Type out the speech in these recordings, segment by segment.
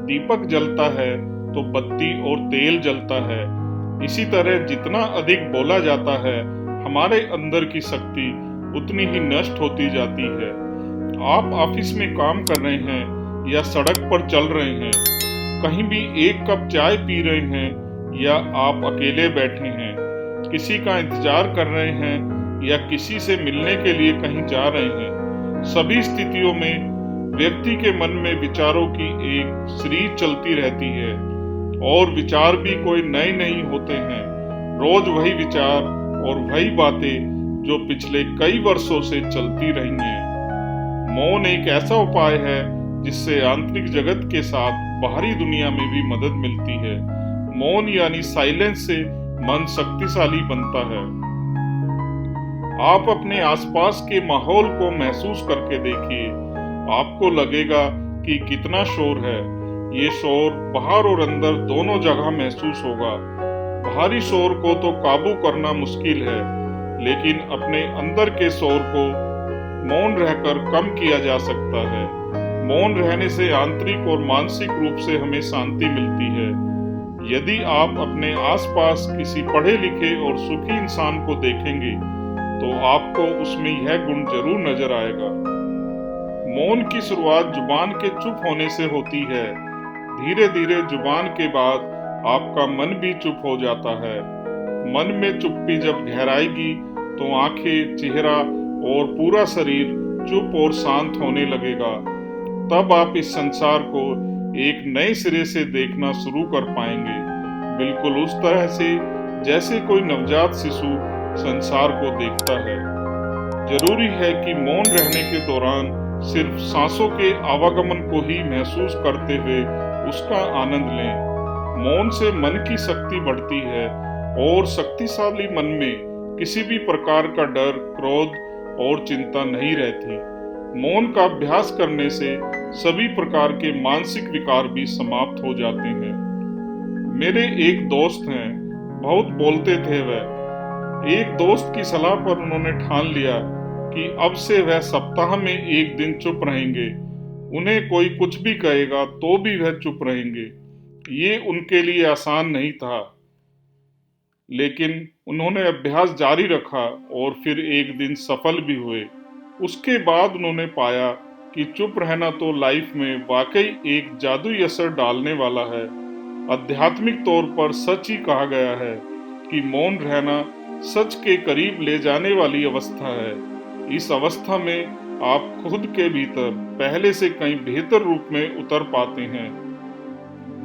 दीपक जलता है तो बत्ती और तेल जलता है। इसी तरह जितना अधिक बोला जाता है, हमारे अंदर की शक्ति उतनी ही नष्ट होती जाती है। आप ऑफिस में काम कर रहे हैं या सड़क पर चल रहे हैं, कहीं भी एक कप चाय पी रहे हैं या आप अकेले बैठे हैं, किसी का इंतजार कर रहे हैं या किसी से मिलने के लिए कहीं जा रहे हैं, सभी स्थितियों में व्यक्ति के मन में विचारों की एक सीरीज चलती रहती है। और विचार भी कोई नए नहीं होते हैं, रोज वही विचार और वही बातें जो पिछले कई वर्षों से चलती रही हैं। मौन एक ऐसा उपाय है जिससे आंतरिक जगत के साथ बाहरी दुनिया में भी मदद मिलती है। मौन यानी साइलेंस से मन शक्तिशाली बनता है। आप अपने आसपास के माहौल को महसूस करके देखिए, आपको लगेगा कि कितना शोर है। ये शोर बाहर और अंदर दोनों जगह महसूस होगा। बाहरी शोर को तो काबू करना मुश्किल है, लेकिन अपने अंदर के शोर को मौन रहकर कम किया जा सकता है। मौन रहने से आंतरिक और मानसिक रूप से हमें शांति मिलती है। यदि आप अपने आसपास किसी पढ़े लिखे और सुखी इंसान को देखेंगे, तो आपको उसमें यह गुण जरूर नजर आएगा। मौन की शुरुआत जुबान के चुप होने से होती है। धीरे धीरे जुबान के बाद आपका मन भी चुप हो जाता है। मन में चुप्पी जब गहराएगी तो आंखें, चेहरा और पूरा शरीर चुप और शांत होने लगेगा। तब आप इस संसार को एक नए सिरे से देखना शुरू कर पाएंगे, बिल्कुल उस तरह से जैसे कोई नवजात शिशु संसार को देखता है। जरूरी है कि मौन रहने के दौरान सिर्फ सांसों के आवागमन को ही महसूस करते हुए उसका आनंद लें। मौन से मन की शक्ति बढ़ती है और शक्तिशाली मन में किसी भी प्रकार का डर, क्रोध और चिंता नहीं रहती। मौन का अभ्यास करने से सभी प्रकार के मानसिक विकार भी समाप्त हो जाते हैं। मेरे एक दोस्त हैं, बहुत बोलते थे वह। एक दोस्त की सलाह पर उन्होंने ठान लिया कि अब से वह सप्ताह में एक दिन चुप रहेंगे। उन्हें कोई कुछ भी कहेगा तो भी वह चुप रहेंगे। ये उनके लिए आसान नहीं था, लेकिन उन्होंने अभ्यास जारी रखा और फिर एक दिन सफल भी हुए। उसके बाद उन्होंने पाया कि चुप रहना तो लाइफ में वाकई एक जादुई असर डालने वाला है। आध्यात्मिक तौर पर सच ही कहा गया है कि मौन रहना सच के करीब ले जाने वाली अवस्था है। इस अवस्था में आप खुद के भीतर पहले से कहीं बेहतर रूप में उतर पाते हैं।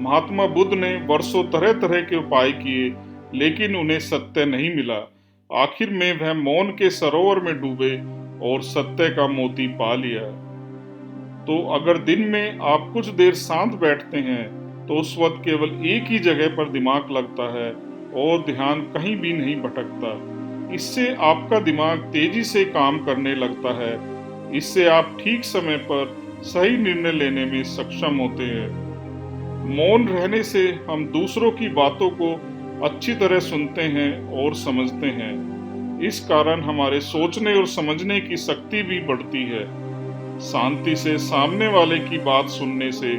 महात्मा बुद्ध ने वर्षों तरह तरह के उपाय किए, लेकिन उन्हें सत्य नहीं मिला। आखिर में वह मौन के सरोवर में डूबे और सत्य का मोती पा लिया। तो अगर दिन में आप कुछ देर शांत बैठते हैं, तो उस वक्त केवल एक ही जगह पर दिमाग लगता है और ध्यान कहीं भी नहीं भटकता। इससे आपका दिमाग तेजी से काम करने लगता है। इससे आप ठीक समय पर सही निर्णय लेने में सक्षम होते हैं। मौन रहने से हम दूसरों की बातों को अच्छी तरह सुनते हैं और समझते हैं। इस कारण हमारे सोचने और समझने की शक्ति भी बढ़ती है। शांति से सामने वाले की बात सुनने से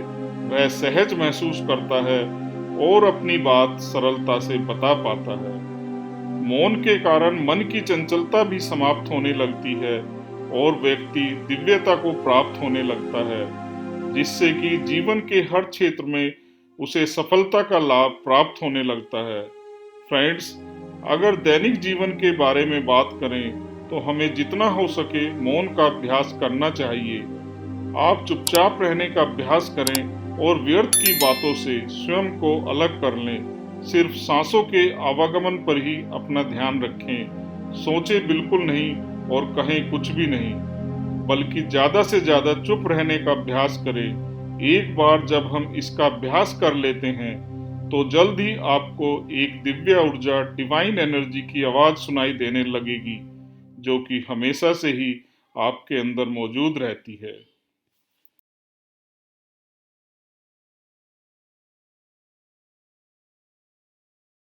वह सहज महसूस करता है और अपनी बात सरलता से बता पाता है। मौन के कारण मन की चंचलता भी समाप्त होने लगती है और व्यक्ति दिव्यता को प्राप्त होने लगता है, जिससे कि जीवन के हर क्षेत्र में उसे सफलता का लाभ प्राप्त होने लगता है। फ्रेंड्स, अगर दैनिक जीवन के बारे में बात करें तो हमें जितना हो सके मौन का अभ्यास करना चाहिए। आप चुपचाप रहने का अभ्यास करें और व्यर्थ की बातों से स्वयं को अलग कर लें। सिर्फ सांसों के आवागमन पर ही अपना ध्यान रखें। सोचें बिल्कुल नहीं और कहें कुछ भी नहीं, बल्कि ज्यादा से ज्यादा चुप रहने का अभ्यास करें। एक बार जब हम इसका अभ्यास कर लेते हैं, तो जल्द ही आपको एक दिव्य ऊर्जा, डिवाइन एनर्जी की आवाज सुनाई देने लगेगी, जो कि हमेशा से ही आपके अंदर मौजूद रहती है।